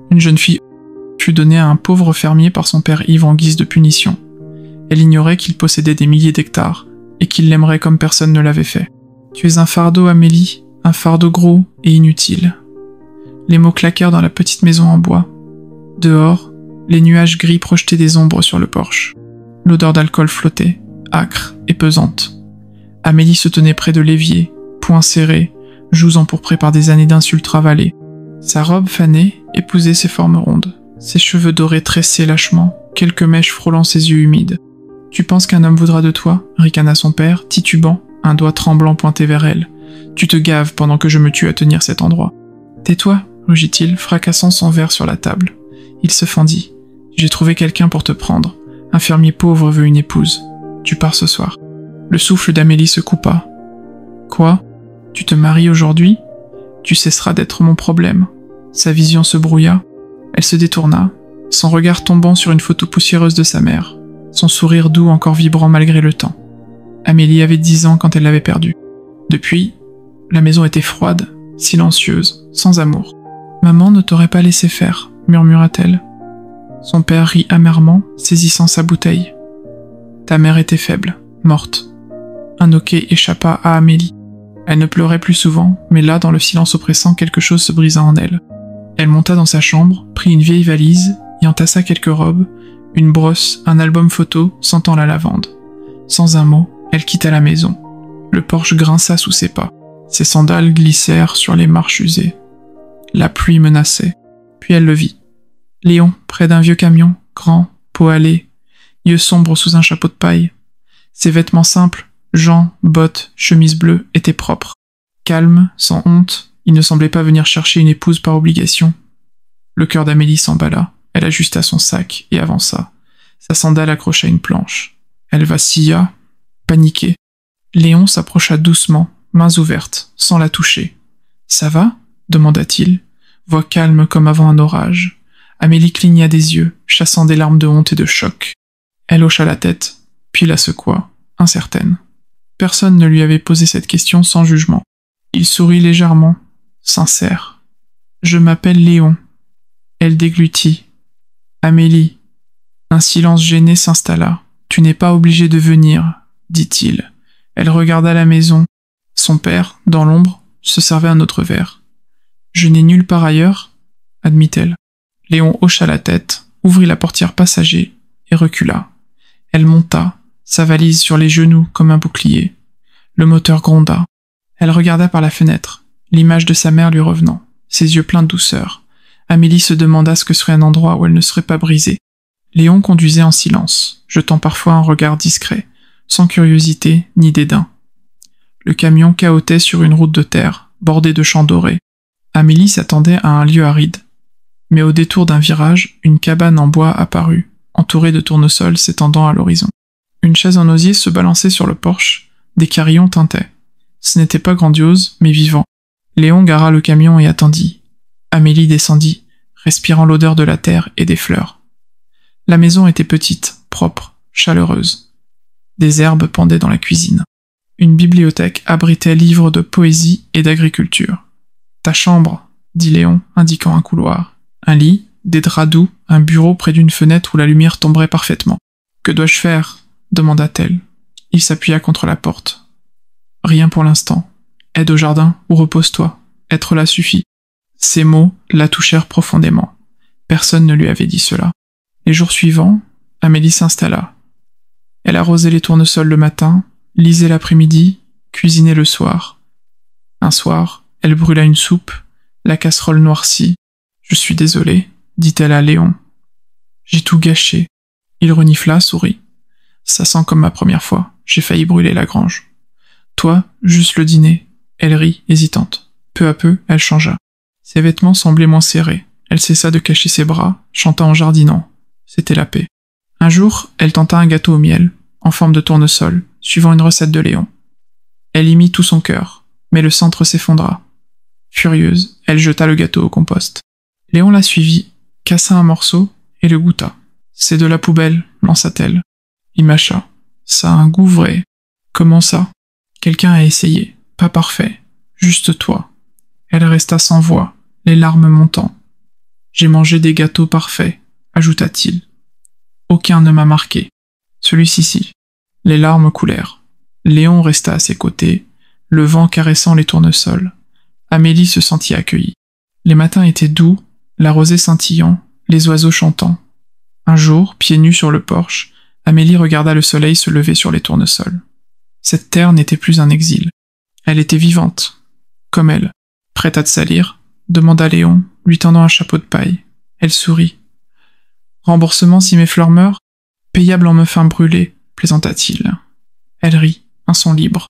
Une jeune fille fut donnée à un pauvre fermier par son père ivre en guise de punition. Elle ignorait qu'il possédait des milliers d'hectares, et qu'il l'aimerait comme personne ne l'avait fait. « Tu es un fardeau, Amélie, un fardeau gros et inutile. » Les mots claquèrent dans la petite maison en bois. Dehors, les nuages gris projetaient des ombres sur le porche. L'odeur d'alcool flottait, âcre et pesante. Amélie se tenait près de l'évier, poings serrés, joues empourprées par des années d'insultes ravalées. Sa robe fanée épousait ses formes rondes, ses cheveux dorés tressaient lâchement, quelques mèches frôlant ses yeux humides. « Tu penses qu'un homme voudra de toi ?» ricana son père, titubant, un doigt tremblant pointé vers elle. « Tu te gaves pendant que je me tue à tenir cet endroit. »« Tais-toi » rugit-il, fracassant son verre sur la table. Il se fendit. « J'ai trouvé quelqu'un pour te prendre. Un fermier pauvre veut une épouse. Tu pars ce soir. » Le souffle d'Amélie se coupa. « Quoi ? Tu te maries aujourd'hui ? Tu cesseras d'être mon problème. » Sa vision se brouilla. Elle se détourna, son regard tombant sur une photo poussiéreuse de sa mère, son sourire doux encore vibrant malgré le temps. Amélie avait 10 ans quand elle l'avait perdu. Depuis, la maison était froide, silencieuse, sans amour. « Maman ne t'aurait pas laissé faire, » murmura-t-elle. Son père rit amèrement, saisissant sa bouteille. « Ta mère était faible, morte. » Un hoquet échappa à Amélie. Elle ne pleurait plus souvent, mais là, dans le silence oppressant, quelque chose se brisa en elle. Elle monta dans sa chambre, prit une vieille valise, y entassa quelques robes, une brosse, un album photo, sentant la lavande. Sans un mot, elle quitta la maison. Le porche grinça sous ses pas. Ses sandales glissèrent sur les marches usées. La pluie menaçait. Puis elle le vit. Léon, près d'un vieux camion, grand, poêlé, yeux sombres sous un chapeau de paille. Ses vêtements simples, gants, bottes, chemise bleue, étaient propres. Calme, sans honte, il ne semblait pas venir chercher une épouse par obligation. Le cœur d'Amélie s'emballa. Elle ajusta son sac et avança. Sa sandale accrocha une planche. Elle vacilla, paniquée. Léon s'approcha doucement, mains ouvertes, sans la toucher. « Ça va ?» demanda-t-il, voix calme comme avant un orage. Amélie cligna des yeux, chassant des larmes de honte et de choc. Elle hocha la tête, puis la secoua, incertaine. Personne ne lui avait posé cette question sans jugement. Il sourit légèrement, sincère. « Je m'appelle Léon. » Elle déglutit. « Amélie. » Un silence gêné s'installa. « Tu n'es pas obligée de venir, » dit-il. Elle regarda la maison. Son père, dans l'ombre, se servait un autre verre. « Je n'ai nulle part ailleurs, » admit-elle. Léon hocha la tête, ouvrit la portière passager et recula. Elle monta, sa valise sur les genoux comme un bouclier. Le moteur gronda. Elle regarda par la fenêtre, l'image de sa mère lui revenant, ses yeux pleins de douceur. Amélie se demanda ce que serait un endroit où elle ne serait pas brisée. Léon conduisait en silence, jetant parfois un regard discret, sans curiosité ni dédain. Le camion cahotait sur une route de terre, bordée de champs dorés. Amélie s'attendait à un lieu aride. Mais au détour d'un virage, une cabane en bois apparut, entourée de tournesols s'étendant à l'horizon. Une chaise en osier se balançait sur le porche, des carillons tintaient. Ce n'était pas grandiose, mais vivant. Léon gara le camion et attendit. Amélie descendit, respirant l'odeur de la terre et des fleurs. La maison était petite, propre, chaleureuse. Des herbes pendaient dans la cuisine. Une bibliothèque abritait livres de poésie et d'agriculture. « Ta chambre » dit Léon, indiquant un couloir. Un lit, des draps doux, un bureau près d'une fenêtre où la lumière tomberait parfaitement. « Que dois-je faire ?» demanda-t-elle. Il s'appuya contre la porte. « Rien pour l'instant. Aide au jardin ou repose-toi. Être là suffit. » Ces mots la touchèrent profondément. Personne ne lui avait dit cela. Les jours suivants, Amélie s'installa. Elle arrosait les tournesols le matin, lisait l'après-midi, cuisinait le soir. Un soir, elle brûla une soupe, la casserole noircie. « Je suis désolée, » dit-elle à Léon. « J'ai tout gâché. » Il renifla, sourit. « Ça sent comme ma première fois. J'ai failli brûler la grange. »« Toi, juste le dîner. » Elle rit, hésitante. Peu à peu, elle changea. Ses vêtements semblaient moins serrés. Elle cessa de cacher ses bras, chanta en jardinant. C'était la paix. Un jour, elle tenta un gâteau au miel, en forme de tournesol, suivant une recette de Léon. Elle y mit tout son cœur, mais le centre s'effondra. Furieuse, elle jeta le gâteau au compost. Léon la suivit, cassa un morceau et le goûta. « C'est de la poubelle, » lança-t-elle. Il mâcha. « Ça a un goût vrai. »« Comment ça ?»« Quelqu'un a essayé. Pas parfait. Juste toi. » Elle resta sans voix, les larmes montant. J'ai mangé des gâteaux parfaits, ajouta-t-il. Aucun ne m'a marqué. Celui-ci. Les larmes coulèrent. Léon resta à ses côtés, le vent caressant les tournesols. Amélie se sentit accueillie. Les matins étaient doux, la rosée scintillant, les oiseaux chantant. Un jour, pieds nus sur le porche, Amélie regarda le soleil se lever sur les tournesols. Cette terre n'était plus un exil. Elle était vivante, comme elle. Prête à te salir, demanda Léon, lui tendant un chapeau de paille. Elle sourit. Remboursement si mes fleurs meurent? Payable en meufin brûlée, plaisanta-t-il. Elle rit, un son libre.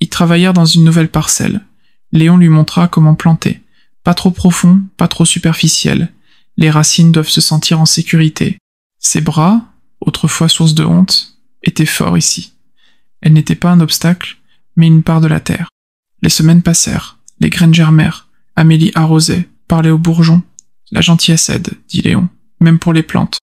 Ils travaillèrent dans une nouvelle parcelle. Léon lui montra comment planter. Pas trop profond, pas trop superficiel. Les racines doivent se sentir en sécurité. Ses bras, autrefois source de honte, étaient forts ici. Elle n'était pas un obstacle, mais une part de la terre. Les semaines passèrent, les graines germèrent. Amélie arrosait, parlait aux bourgeons. La gentillesse aide, dit Léon, même pour les plantes.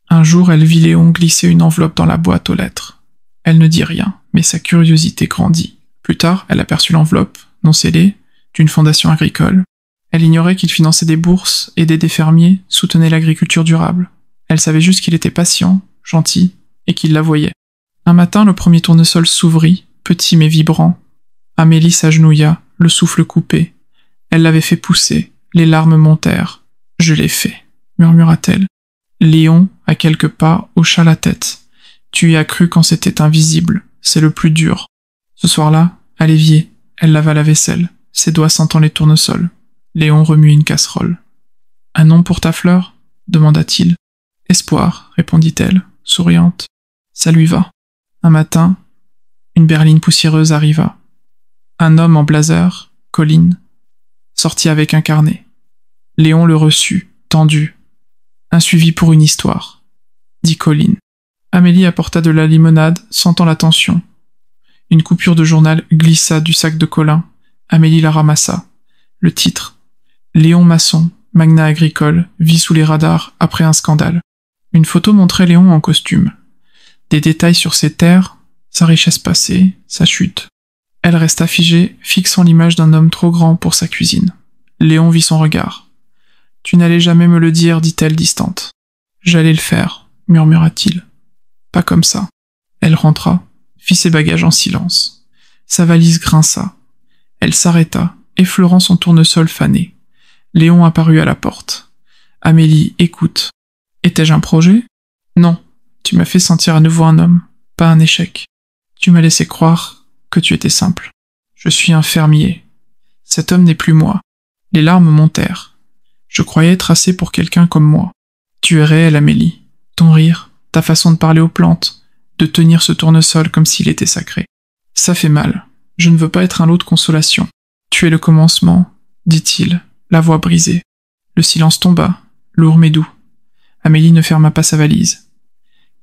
Un jour, elle vit Léon glisser une enveloppe dans la boîte aux lettres. Elle ne dit rien, mais sa curiosité grandit. Plus tard, elle aperçut l'enveloppe, non scellée, d'une fondation agricole. Elle ignorait qu'il finançait des bourses, aidait des fermiers, soutenait l'agriculture durable. Elle savait juste qu'il était patient, gentil, et qu'il la voyait. Un matin, le premier tournesol s'ouvrit, petit mais vibrant. Amélie s'agenouilla, le souffle coupé. Elle l'avait fait pousser, les larmes montèrent. « Je l'ai fait », murmura-t-elle. Léon, à quelques pas, hocha la tête. « Tu y as cru quand c'était invisible, c'est le plus dur. » Ce soir-là, à l'évier, elle lava la vaisselle, ses doigts sentant les tournesols. Léon remua une casserole. « Un nom pour ta fleur ?» demanda-t-il. « Espoir », répondit-elle, souriante. « Ça lui va. » Un matin, une berline poussiéreuse arriva. Un homme en blazer, Colline, sortit avec un carnet. Léon le reçut, tendu. « Un suivi pour une histoire », dit Colline. Amélie apporta de la limonade, sentant la tension. Une coupure de journal glissa du sac de Colin. Amélie la ramassa. Le titre. Léon Masson, magnat agricole, vit sous les radars après un scandale. Une photo montrait Léon en costume. Des détails sur ses terres, sa richesse passée, sa chute. Elle resta figée, fixant l'image d'un homme trop grand pour sa cuisine. Léon vit son regard. « Tu n'allais jamais me le dire, dit-elle distante. »« J'allais le faire, murmura-t-il. »« Pas comme ça. » Elle rentra, fit ses bagages en silence. Sa valise grinça. Elle s'arrêta, effleurant son tournesol fané. Léon apparut à la porte. « Amélie, écoute. Étais-je un projet? Non. Tu m'as fait sentir à nouveau un homme, pas un échec. Tu m'as laissé croire que tu étais simple. Je suis un fermier. Cet homme n'est plus moi. » Les larmes montèrent. Je croyais être assez pour quelqu'un comme moi. Tu es réelle, Amélie. Ton rire, ta façon de parler aux plantes, de tenir ce tournesol comme s'il était sacré. Ça fait mal. Je ne veux pas être un lot de consolation. Tu es le commencement, dit-il, la voix brisée. Le silence tomba, lourd mais doux. Amélie ne ferma pas sa valise.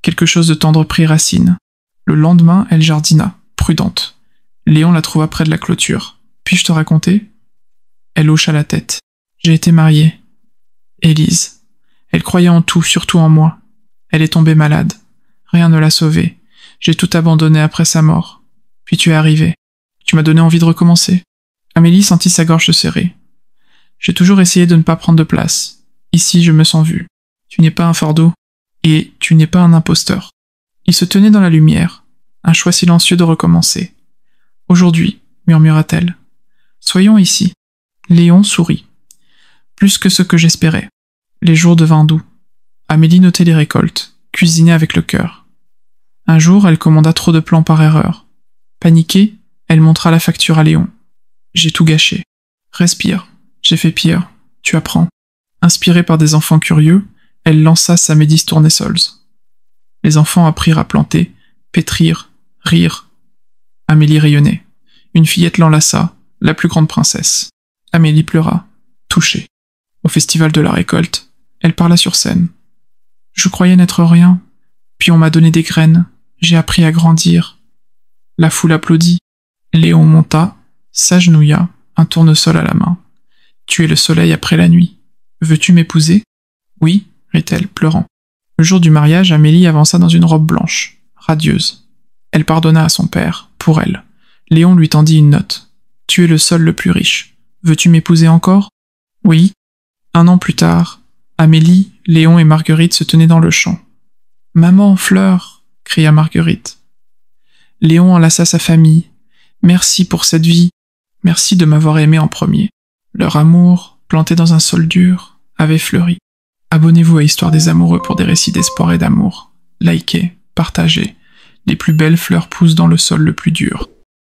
Quelque chose de tendre prit racine. Le lendemain, elle jardina, prudente. Léon la trouva près de la clôture. Puis-je te raconter? Elle hocha la tête. J'ai été mariée. Élise. Elle croyait en tout, surtout en moi. Elle est tombée malade. Rien ne l'a sauvée. J'ai tout abandonné après sa mort. Puis tu es arrivé. Tu m'as donné envie de recommencer. Amélie sentit sa gorge se serrer. J'ai toujours essayé de ne pas prendre de place. Ici, je me sens vue. Tu n'es pas un fardeau. Et tu n'es pas un imposteur. Il se tenait dans la lumière. Un choix silencieux de recommencer. Aujourd'hui, murmura-t-elle. Soyons ici. Léon sourit. Plus que ce que j'espérais. Les jours devinrent doux. Amélie notait les récoltes, cuisinait avec le cœur. Un jour, elle commanda trop de plants par erreur. Paniquée, elle montra la facture à Léon. J'ai tout gâché. Respire. J'ai fait pire. Tu apprends. Inspirée par des enfants curieux, elle lança sa Médis tournesols. Les enfants apprirent à planter, pétrir, rire. Amélie rayonnait. Une fillette l'enlaça, la plus grande princesse. Amélie pleura, touchée. Au festival de la récolte, elle parla sur scène. Je croyais n'être rien, puis on m'a donné des graines, j'ai appris à grandir. La foule applaudit. Léon monta, s'agenouilla, un tournesol à la main. Tu es le soleil après la nuit. Veux-tu m'épouser? Oui, rit-elle, pleurant. Le jour du mariage, Amélie avança dans une robe blanche, radieuse. Elle pardonna à son père, pour elle. Léon lui tendit une note. Tu es le seul le plus riche. Veux-tu m'épouser encore? Oui. 1 an plus tard, Amélie, Léon et Marguerite se tenaient dans le champ. « Maman, Fleur !» cria Marguerite. Léon enlaça sa famille. « Merci pour cette vie. Merci de m'avoir aimé en premier. » Leur amour, planté dans un sol dur, avait fleuri. Abonnez-vous à Histoire des amoureux pour des récits d'espoir et d'amour. Likez, partagez. Les plus belles fleurs poussent dans le sol le plus dur.